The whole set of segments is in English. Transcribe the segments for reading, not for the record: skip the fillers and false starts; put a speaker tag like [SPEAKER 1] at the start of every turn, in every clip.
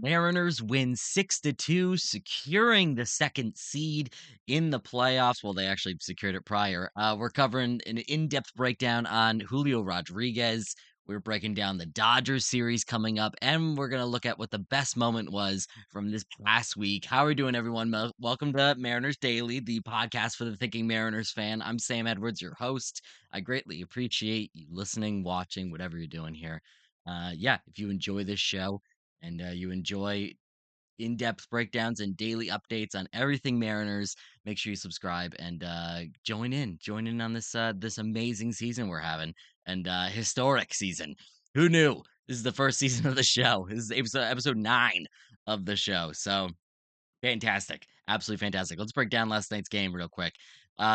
[SPEAKER 1] Mariners win 6-2, securing the second seed in the playoffs. Well, they actually secured it prior. We're covering an in-depth breakdown on Julio Rodriguez. We're breaking down the Dodgers series coming up, and we're going to look at what the best moment was from this past week. How are we doing, everyone? Welcome to Mariners Daily, the podcast for the thinking Mariners fan. I'm Sam Edwards, your host. I greatly appreciate you listening, watching, whatever you're doing here. If you enjoy this show, and you enjoy in-depth breakdowns and daily updates on everything Mariners, make sure you subscribe and join in on this amazing season we're having, and historic season. Who knew? This is the first season of the show. This is episode 9 of the show. So fantastic. Absolutely fantastic. Let's break down last night's game real quick.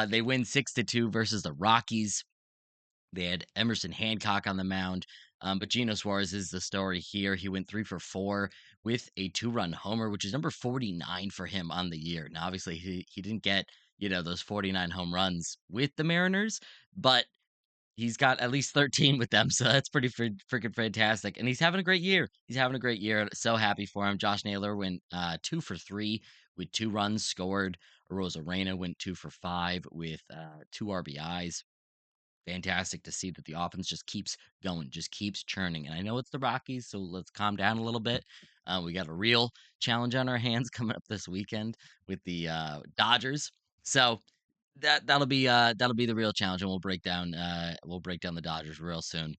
[SPEAKER 1] They win 6-2 versus the Rockies. They had Emerson Hancock on the mound. But Geno Suarez is the story here. He went 3 for 4 with a 2-run homer, which is number 49 for him on the year. Now, obviously, he didn't get, those 49 home runs with the Mariners, but he's got at least 13 with them. So that's pretty freaking fantastic. And he's having a great year. He's having a great year. So happy for him. Josh Naylor went 2 for 3 with 2 runs scored. Rosarena went 2 for 5 with 2 RBIs. Fantastic to see that the offense just keeps going, just keeps churning. And I know it's the Rockies, so let's calm down a little bit. We got a real challenge on our hands coming up this weekend with the Dodgers. So that'll be the real challenge, and we'll break down the Dodgers real soon.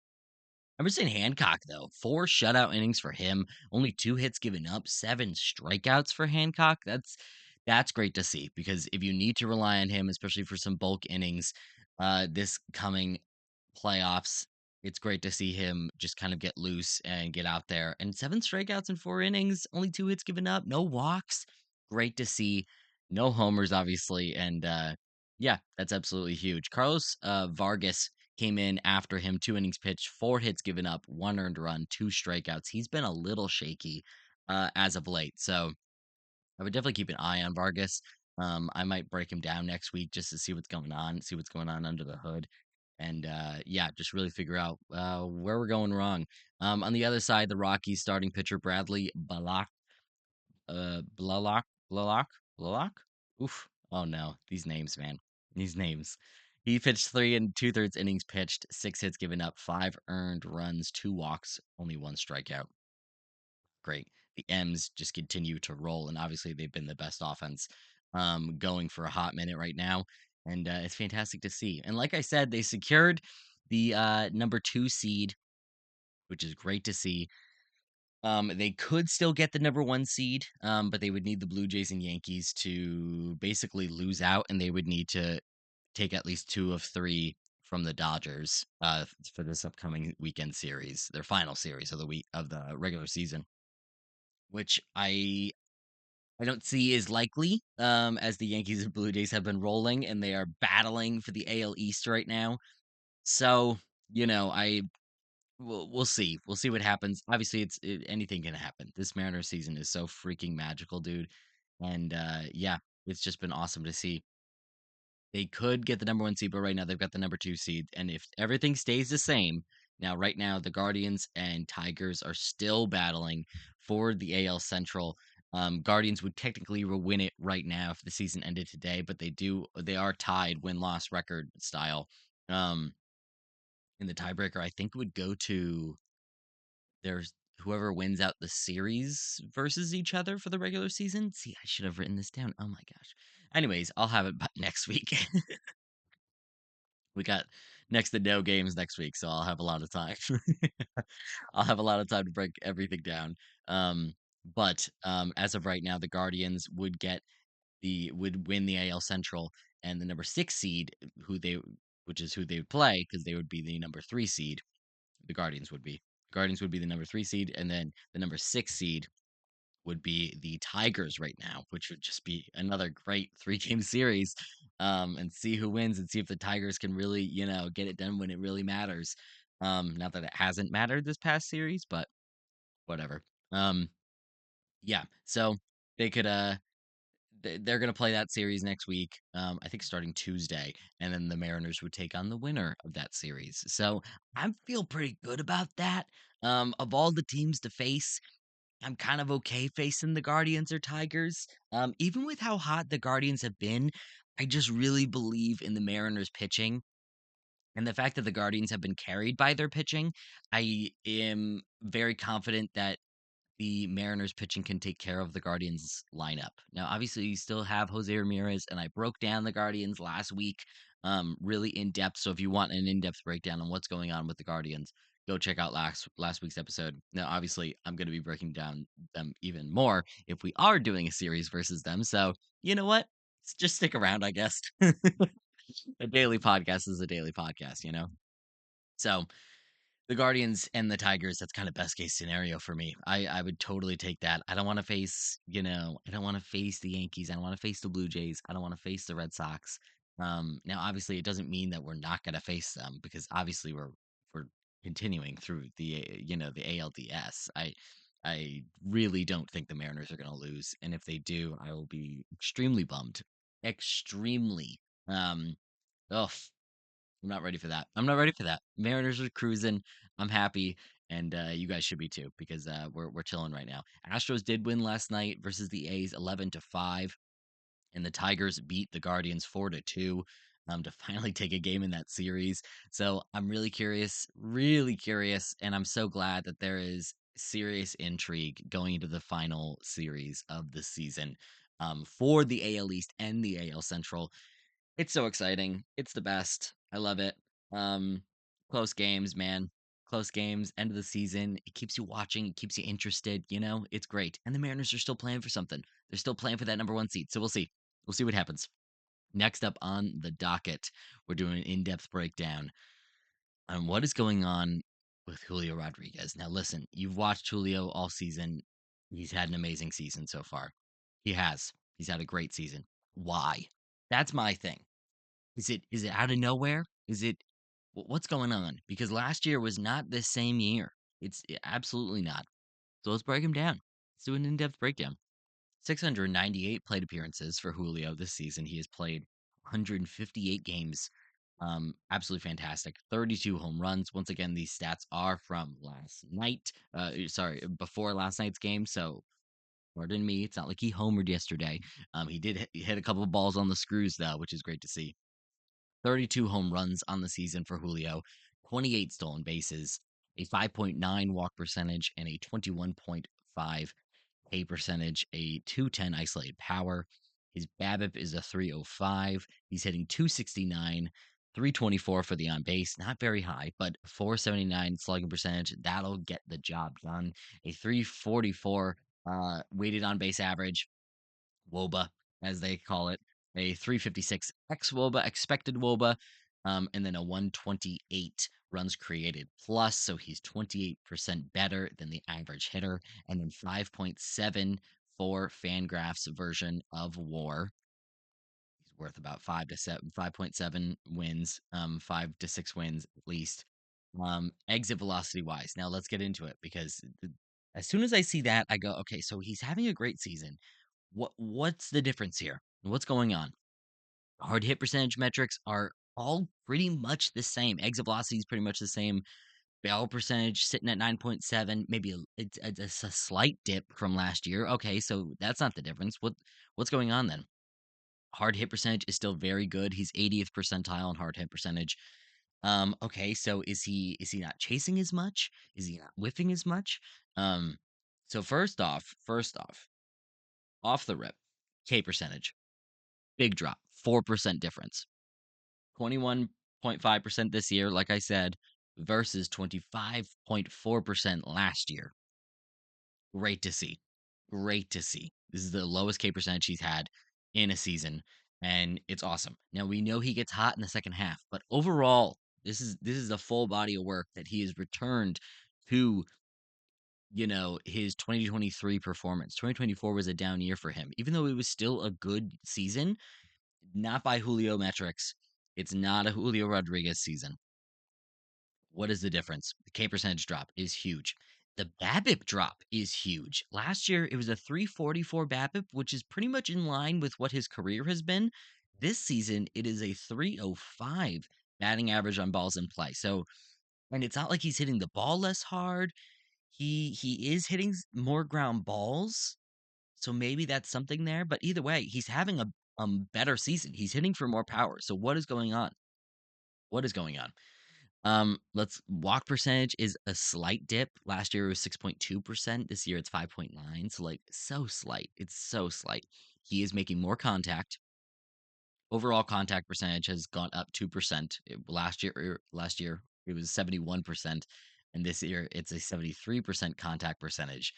[SPEAKER 1] Emerson Hancock, though, 4 shutout innings for him, only 2 hits given up, 7 strikeouts for Hancock. That's great to see, because if you need to rely on him, especially for some bulk innings, this coming playoffs, it's great to see him just kind of get loose and get out there. And 7 strikeouts in 4 innings, only 2 hits given up, no walks. Great to see. No homers, obviously, and that's absolutely huge. Carlos Vargas came in after him, 2 innings pitched, 4 hits given up, 1 earned run, 2 strikeouts. He's been a little shaky as of late, so I would definitely keep an eye on Vargas. I might break him down next week just to see what's going on under the hood, and just really figure out where we're going wrong. On the other side, the Rockies starting pitcher Bradley Blalak, Blalak, Blalak. Oof! Oh no, these names, man, these names. He pitched 3 and 2/3 innings pitched, 6 hits given up, 5 earned runs, 2 walks, only 1 strikeout. Great. The M's just continue to roll, and obviously they've been the best offense going for a hot minute right now, and it's fantastic to see. And like I said, they secured the number 2 seed, which is great to see. They could still get the number 1 seed, but they would need the Blue Jays and Yankees to basically lose out, and they would need to take at least 2 of 3 from the Dodgers for this upcoming weekend series, their final series of the week of the regular season, which I don't see is likely, as the Yankees and Blue Jays have been rolling and they are battling for the AL East right now. So, I we'll see. We'll see what happens. Obviously, anything can happen. This Mariners season is so freaking magical, dude. And it's just been awesome to see. They could get the number 1 seed, but right now they've got the number 2 seed. And if everything stays the same, now right now the Guardians and Tigers are still battling for the AL Central. Guardians would technically win it right now if the season ended today, but they are tied win-loss record style. Um, in the tiebreaker, I think would go to there's whoever wins out the series versus each other for the regular season. See, I should have written this down. Oh my gosh. Anyways, I'll have it next week. We got next to no games next week, so I'll have a lot of time. I'll have a lot of time to break everything down. But as of right now, the Guardians would win the AL Central, and the number 6 seed, which is who they would play, because they would be the number 3 seed. The Guardians would be. The Guardians would be the number 3 seed, and then the number 6 seed would be the Tigers right now, which would just be another great 3-game series, and see who wins and see if the Tigers can really, get it done when it really matters. Not that it hasn't mattered this past series, but whatever. Um, so they could they're gonna play that series next week. I think starting Tuesday, and then the Mariners would take on the winner of that series. So I feel pretty good about that. Of all the teams to face, I'm kind of okay facing the Guardians or Tigers. Even with how hot the Guardians have been, I just really believe in the Mariners pitching. And the fact that the Guardians have been carried by their pitching, I am very confident that the Mariners pitching can take care of the Guardians lineup. Now, obviously, you still have Jose Ramirez, and I broke down the Guardians last week, really in depth. So if you want an in depth breakdown on what's going on with the Guardians, go check out last week's episode. Now, obviously, I'm going to be breaking down them even more if we are doing a series versus them. So you know what? Just stick around, I guess. A daily podcast is a daily podcast, you know. So the Guardians and the Tigers, that's kind of best case scenario for me. I would totally take that. I don't want to face, I don't want to face the Yankees. I don't want to face the Blue Jays. I don't want to face the Red Sox. Now obviously it doesn't mean that we're not going to face them because obviously we're continuing through the ALDS. I really don't think the Mariners are going to lose, and if they do, I will be extremely bummed. Extremely. Um, oh, I'm not ready for that. I'm not ready for that. Mariners are cruising. I'm happy, and you guys should be too because we're chilling right now. Astros did win last night versus the A's, 11-5, and the Tigers beat the Guardians 4-2. To finally take a game in that series. So I'm really curious, and I'm so glad that there is serious intrigue going into the final series of the season for the AL East and the AL Central. It's so exciting. It's the best. I love it. Um, Close games, man. Close games, end of the season. It keeps you watching, it keeps you interested, It's great. And the Mariners are still playing for something. They're still playing for that number one seed. So we'll see. We'll see what happens. Next up on the docket, we're doing an in-depth breakdown on what is going on with Julio Rodriguez. Now listen, you've watched Julio all season. He's had an amazing season so far. He has. He's had a great season. Why? That's my thing. Is it out of nowhere? Is it what's going on? Because last year was not the same year. It's absolutely not. So let's break him down. Let's do an in-depth breakdown. 698 plate appearances for Julio this season. He has played 158 games. Absolutely fantastic. 32 home runs. Once again, these stats are from last night. Sorry, before last night's game. So pardon me. It's not like he homered yesterday. He did hit a couple of balls on the screws though, which is great to see. 32 home runs on the season for Julio, 28 stolen bases, a 5.9 walk percentage, and a 21.5 K percentage, a 210 isolated power. His BABIP is a 305. He's hitting 269, 324 for the on base. Not very high, but 479 slugging percentage. That'll get the job done. A 344 weighted on base average, WOBA, as they call it, a 356 x WOBA, expected WOBA, and then a 128 runs created plus. So he's 28% better than the average hitter, and then 5.7 for Fangraphs version of WAR. He's worth about 5.7 wins, 5 to 6 wins at least. Exit velocity wise. Now let's get into it because as soon as I see that, I go, okay, so he's having a great season. What's the difference here? What's going on? Hard hit percentage metrics are all pretty much the same. Exit velocity is pretty much the same. Barrel percentage sitting at 9.7. Maybe it's a slight dip from last year. Okay, so that's not the difference. What's going on then? Hard hit percentage is still very good. He's 80th percentile in hard hit percentage. Okay, so is he not chasing as much? Is he not whiffing as much? Um, so off the rip, K percentage. Big drop, 4% difference. 21.5% this year, like I said, versus 25.4% last year. Great to see. Great to see. This is the lowest K percentage he's had in a season, and it's awesome. Now we know he gets hot in the second half, but overall, this is a full body of work that he has returned to his 2023 performance. 2024 was a down year for him, even though it was still a good season. Not by Julio metrics. It's not a Julio Rodriguez season. What is the difference? The K percentage drop is huge. The BABIP drop is huge. Last year, it was a 344 BABIP, which is pretty much in line with what his career has been. This season, it is a 305 batting average on balls in play. So, and it's not like he's hitting the ball less hard. He is hitting more ground balls, so maybe that's something there. But either way, he's having a better season. He's hitting for more power. So what is going on? What is going on? Let's walk percentage is a slight dip. Last year it was 6.2%. This year it's 5.9. So like so slight. It's so slight. He is making more contact. Overall contact percentage has gone up 2%. Last year it was 71%, and this year it's a 73% contact percentage.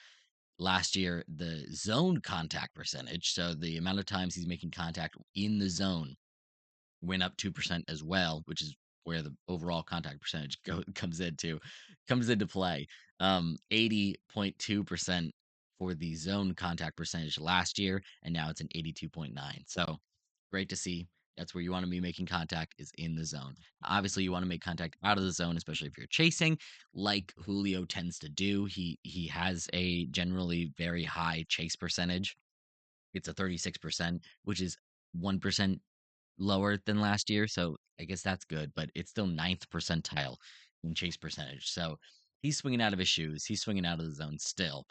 [SPEAKER 1] Last year the zone contact percentage, so the amount of times he's making contact in the zone, went up 2% as well, which is where the overall contact percentage comes into play. 80.2% for the zone contact percentage last year, and now it's an 82.9. So great to see. That's where you want to be making contact is in the zone. Obviously, you want to make contact out of the zone, especially if you're chasing, like Julio tends to do. He has a generally very high chase percentage. It's a 36%, which is 1% lower than last year, so I guess that's good, but it's still ninth percentile in chase percentage. So he's swinging out of his shoes. He's swinging out of the zone still.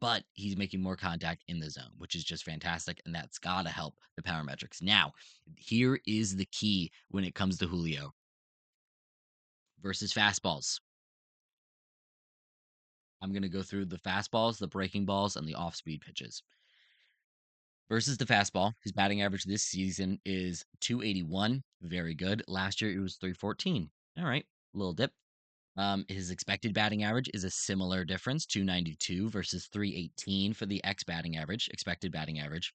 [SPEAKER 1] But he's making more contact in the zone, which is just fantastic, and that's got to help the power metrics. Now, here is the key when it comes to Julio versus fastballs. I'm going to go through the fastballs, the breaking balls, and the off speed pitches. Versus the fastball, his batting average this season is 281. Very good. Last year it was 314. All right, little dip. His expected batting average is a similar difference, 292 versus 318 for the X batting average, expected batting average.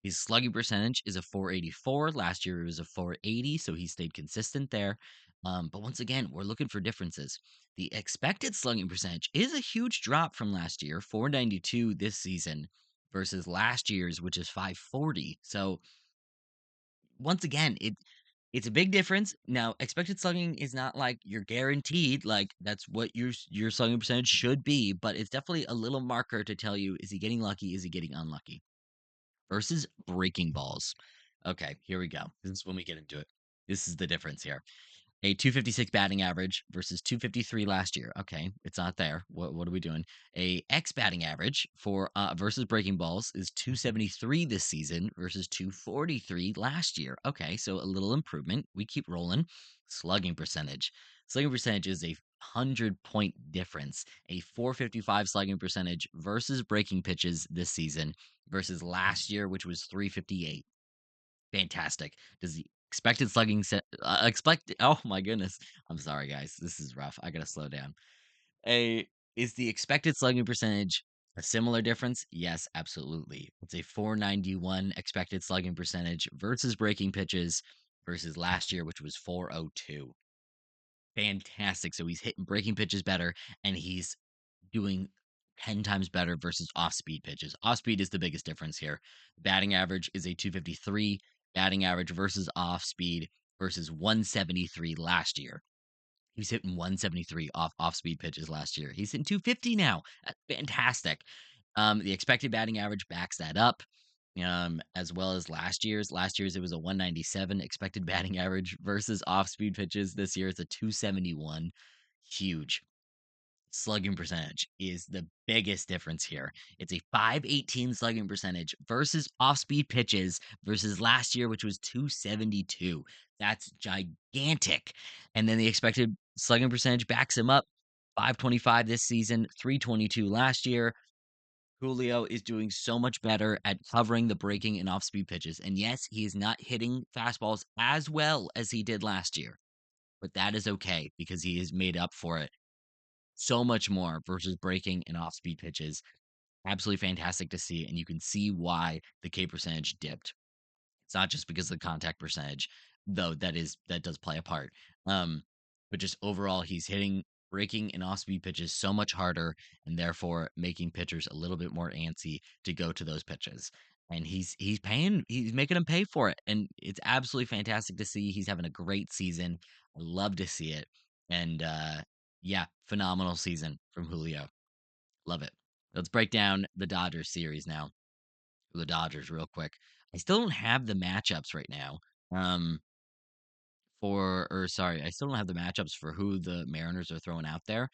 [SPEAKER 1] His slugging percentage is a 484. Last year it was a 480, so he stayed consistent there. But once again, we're looking for differences. The expected slugging percentage is a huge drop from last year, 492 this season versus last year's, which is 540. So once again, it's a big difference. Now, expected slugging is not like you're guaranteed, like that's what your slugging percentage should be, but it's definitely a little marker to tell you, is he getting lucky? Is he getting unlucky? Versus breaking balls. Okay, here we go. This is when we get into it. This is the difference here. A 256 batting average versus 253 last year. Okay, it's not there. What are we doing? A X batting average for versus breaking balls is 273 this season versus 243 last year. Okay, so a little improvement. We keep rolling. Slugging percentage. Slugging percentage is a 100-point difference. A 455 slugging percentage versus breaking pitches this season versus last year, which was 358. Fantastic. Does the expected slugging set expect oh my goodness. I'm sorry guys. This is rough. I got to slow down. A is the expected slugging percentage a similar difference? Yes, absolutely. It's a 491 expected slugging percentage versus breaking pitches versus last year, which was 402. Fantastic. So he's hitting breaking pitches better, and he's doing 10 times better versus off speed pitches. Off speed is the biggest difference here. Batting average is a 253, batting average versus off speed versus 173 last year. He was hitting 173 off speed pitches last year. He's hitting 250 now. That's fantastic. The expected batting average backs that up. As well as last year's. Last year's it was a 197 expected batting average versus off speed pitches. This year it's a 271. Huge. Slugging percentage is the biggest difference here. It's a 518 slugging percentage versus off speed pitches versus last year, which was 272. That's gigantic. And then the expected slugging percentage backs him up. 525 this season, 322 last year. Julio is doing so much better at covering the breaking and off speed pitches. And yes, he is not hitting fastballs as well as he did last year, but that is okay because he has made up for it so much more versus breaking and off speed pitches. Absolutely fantastic to see. And you can see why the K percentage dipped. It's not just because of the contact percentage, though that does play a part. Um, but just overall, he's hitting breaking and off speed pitches so much harder, and therefore making pitchers a little bit more antsy to go to those pitches. And he's making them pay for it, and it's absolutely fantastic to see. He's having a great season. I love to see it, and yeah, phenomenal season from Julio. Love it. Let's break down the Dodgers series now. The Dodgers, real quick. I still don't have the matchups right now. Um, I still don't have the matchups for who the Mariners are throwing out there.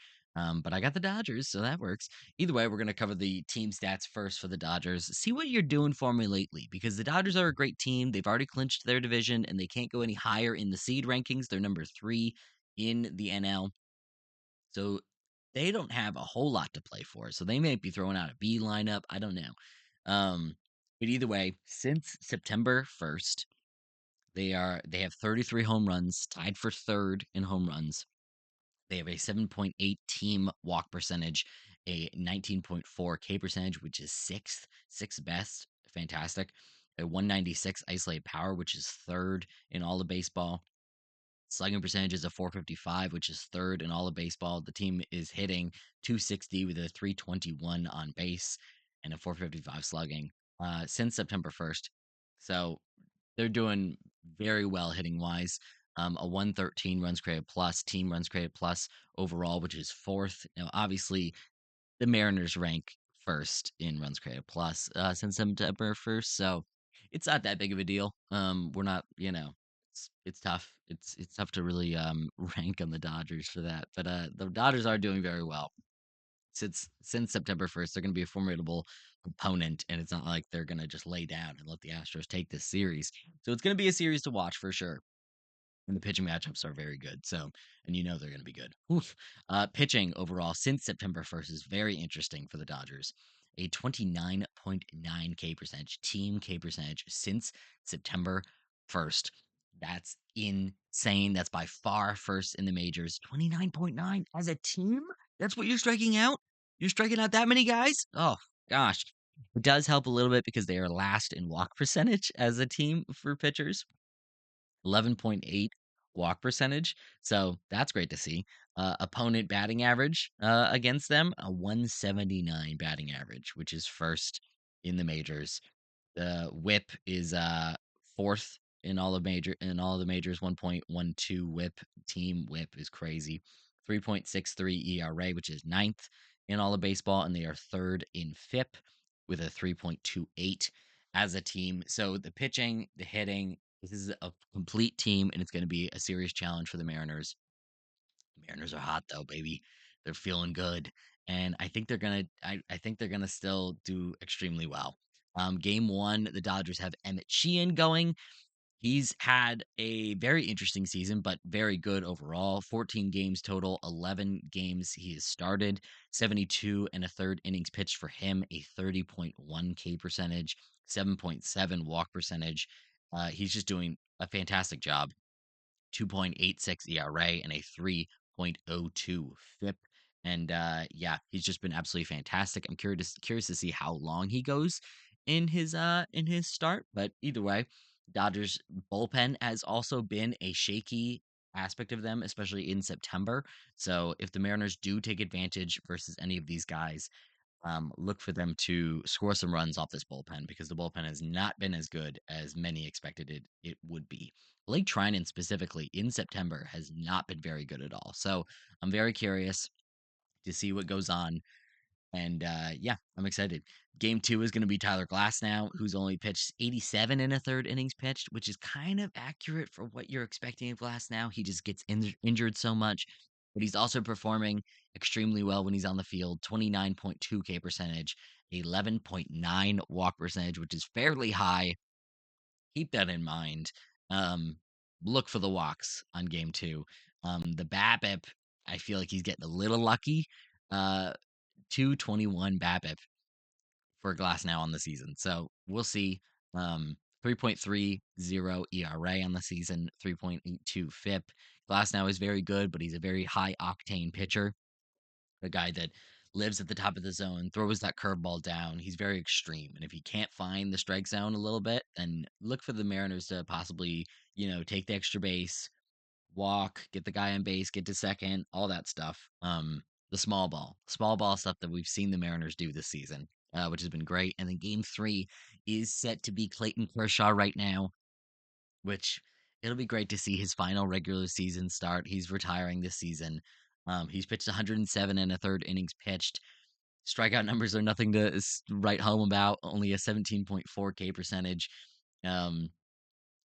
[SPEAKER 1] But I got the Dodgers, so that works. Either way, we're going to cover the team stats first for the Dodgers. See what you're doing for me lately, because the Dodgers are a great team. They've already clinched their division, and they can't go any higher in the seed rankings. They're number 3 in the NL. So they don't have a whole lot to play for. So they may be throwing out a B lineup. I don't know. Um, but either way, since September 1st, they have 33 home runs, tied for third in home runs. They have a 7.8 team walk percentage, a 19.4 K percentage, which is sixth best. Fantastic. A 196 isolated power, which is third in all of baseball. Slugging percentage is a 455, which is third in all of baseball. The team is hitting 260 with a 321 on base and a 455 slugging since September 1st. So they're doing very well hitting wise. A 113 runs created plus, team runs created plus overall, which is fourth. Now, obviously, the Mariners rank first in runs created plus since September 1st, so it's not that big of a deal. We're not, it's tough. It's tough to really rank on the Dodgers for that, but the Dodgers are doing very well since September 1st. They're going to be a formidable opponent, and it's not like they're going to just lay down and let the Astros take this series. So it's going to be a series to watch for sure. And the pitching matchups are very good. So, and they're going to be good. Oof. Pitching overall since September 1st is very interesting for the Dodgers. A 29.9 K percentage, team K percentage since September 1st. That's insane. That's by far first in the majors. 29.9 as a team? That's what you're striking out? You're striking out that many guys? Oh, gosh. It does help a little bit because they are last in walk percentage as a team for pitchers. 11.8 walk percentage. So that's great to see. Opponent batting average against them, a 179 batting average, which is first in the majors. The whip is fourth in all the majors, 1.12 whip. Team whip is crazy. 3.63 ERA, which is ninth in all of baseball, and they are third in FIP with a 3.28 as a team. So the pitching, the hitting, this is a complete team, and it's going to be a serious challenge for the Mariners. The Mariners are hot though, baby. They're feeling good, and I think they're gonna. I think they're gonna still do extremely well. Game one, the Dodgers have Emmett Sheehan going. He's had a very interesting season, but very good overall. 14 games total, 11 games he has started, 72 and a third innings pitched for him, a 30.1 K percentage, 7.7 walk percentage. He's just doing a fantastic job. 2.86 ERA and a 3.02 FIP. And yeah, he's just been absolutely fantastic. I'm curious to see how long he goes in his start, but either way, Dodgers bullpen has also been a shaky aspect of them, especially in September. So if the Mariners do take advantage versus any of these guys, look for them to score some runs off this bullpen because the bullpen has not been as good as many expected it would be. Blake Trinan specifically in September has not been very good at all. So I'm very curious to see what goes on. And yeah, I'm excited. Game two is going to be Tyler Glass now, who's only pitched 87 and a third innings pitched, which is kind of accurate for what you're expecting of Glass now. He just gets injured so much, but he's also performing extremely well when he's on the field. 29.2 K percentage, 11.9 walk percentage, which is fairly high. Keep that in mind. Um, look for the walks on game two. The BABIP, I feel like he's getting a little lucky. 221 BABIP for Glass now on the season. So we'll see. 3.30 ERA on the season, 3.82 FIP. Glass now is very good, but he's a very high octane pitcher. A guy that lives at the top of the zone, throws that curveball down. He's very extreme. And if he can't find the strike zone a little bit, then look for the Mariners to possibly, take the extra base, walk, get the guy on base, get to second, all that stuff. The small ball stuff that we've seen the Mariners do this season, which has been great. And then game three is set to be Clayton Kershaw right now, which it'll be great to see his final regular season start. He's retiring this season. He's pitched 107 and a third innings pitched. Strikeout numbers are nothing to write home about. Only a 17.4 K percentage. Um,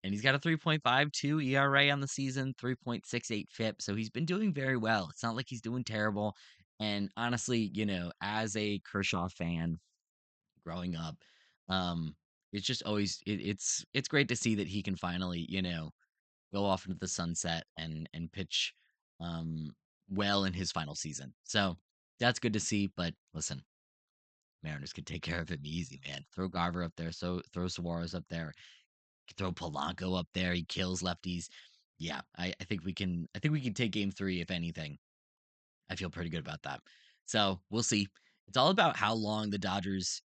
[SPEAKER 1] and he's got a 3.52 ERA on the season, 3.68 FIP. So he's been doing very well. It's not like he's doing terrible. And honestly, as a Kershaw fan growing up, um, it's just always it's great to see that he can finally, go off into the sunset and pitch um well in his final season. So that's good to see. But listen, Mariners could take care of him easy, man. Throw Garver up there, so throw Suarez up there, throw Polanco up there. He kills lefties. Yeah, I think we can. I think we can take Game 3 if anything. I feel pretty good about that. So we'll see. It's all about how long the Dodgers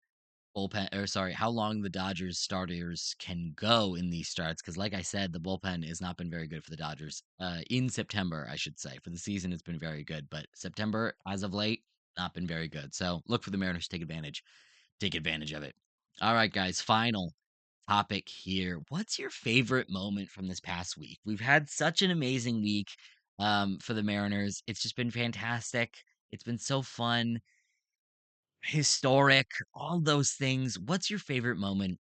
[SPEAKER 1] bullpen, or sorry, how long the Dodgers starters can go in these starts. Because, like I said, the bullpen has not been very good for the Dodgers. In September, I should say. For the season, it's been very good, but September, as of late, not been very good. So look for the Mariners to take advantage of it. All right, guys. Final topic here. What's your favorite moment from this past week? We've had such an amazing week for the Mariners. It's just been fantastic. It's been so fun, historic, all those things. What's your favorite moment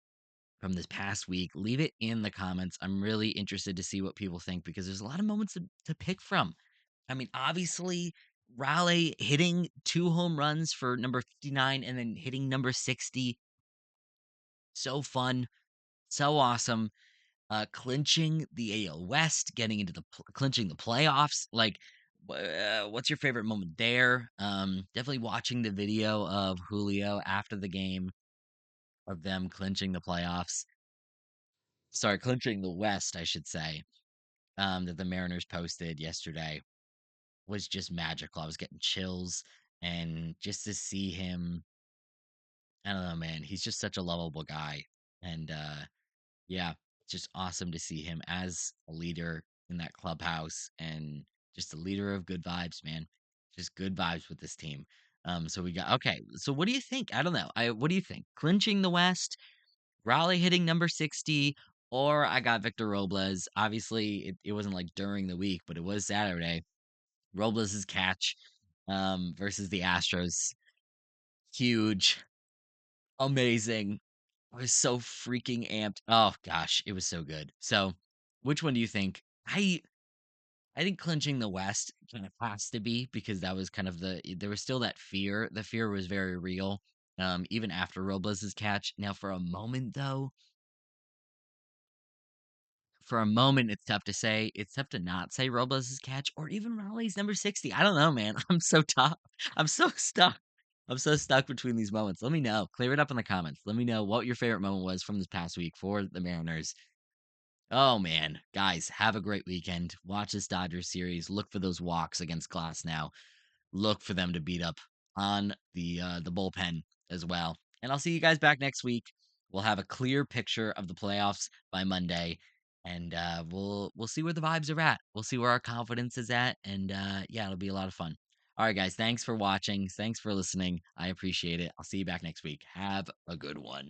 [SPEAKER 1] from this past week? Leave it in the comments. I'm really interested to see what people think because there's a lot of moments to pick from. I mean, obviously, Raleigh hitting 2 home runs for number 59 and then hitting number 60. So fun, so awesome. Clinching the AL West, getting into clinching the playoffs. Like, what's your favorite moment there? Definitely watching the video of Julio after the game of them clinching the playoffs. Sorry, clinching the West, I should say. That the Mariners posted yesterday was just magical. I was getting chills, and just to see him, I don't know, man. He's just such a lovable guy, and yeah, it's just awesome to see him as a leader in that clubhouse and just a leader of good vibes, man. Just good vibes with this team. So we got okay. So what do you think? I don't know. What do you think? Clinching the West, Raleigh hitting number 60, or I got Victor Robles. Obviously, it wasn't like during the week, but it was Saturday. Robles' catch versus the Astros. Huge, amazing. I was so freaking amped. Oh gosh, it was so good. So, which one do you think? I think clinching the West kind of has to be because that was kind of there was still that fear. The fear was very real. Even after Robles' catch. Now, for a moment, it's tough to say. It's tough to not say Robles' catch or even Raleigh's number 60. I don't know, man. I'm so tough. I'm so stuck. I'm so stuck between these moments. Let me know. Clear it up in the comments. Let me know what your favorite moment was from this past week for the Mariners. Oh man, guys, have a great weekend. Watch this Dodgers series. Look for those walks against Glass now. Look for them to beat up on the bullpen as well. And I'll see you guys back next week. We'll have a clear picture of the playoffs by Monday, and we'll see where the vibes are at. We'll see where our confidence is at, and yeah, it'll be a lot of fun. All right, guys, thanks for watching. Thanks for listening. I appreciate it. I'll see you back next week. Have a good one.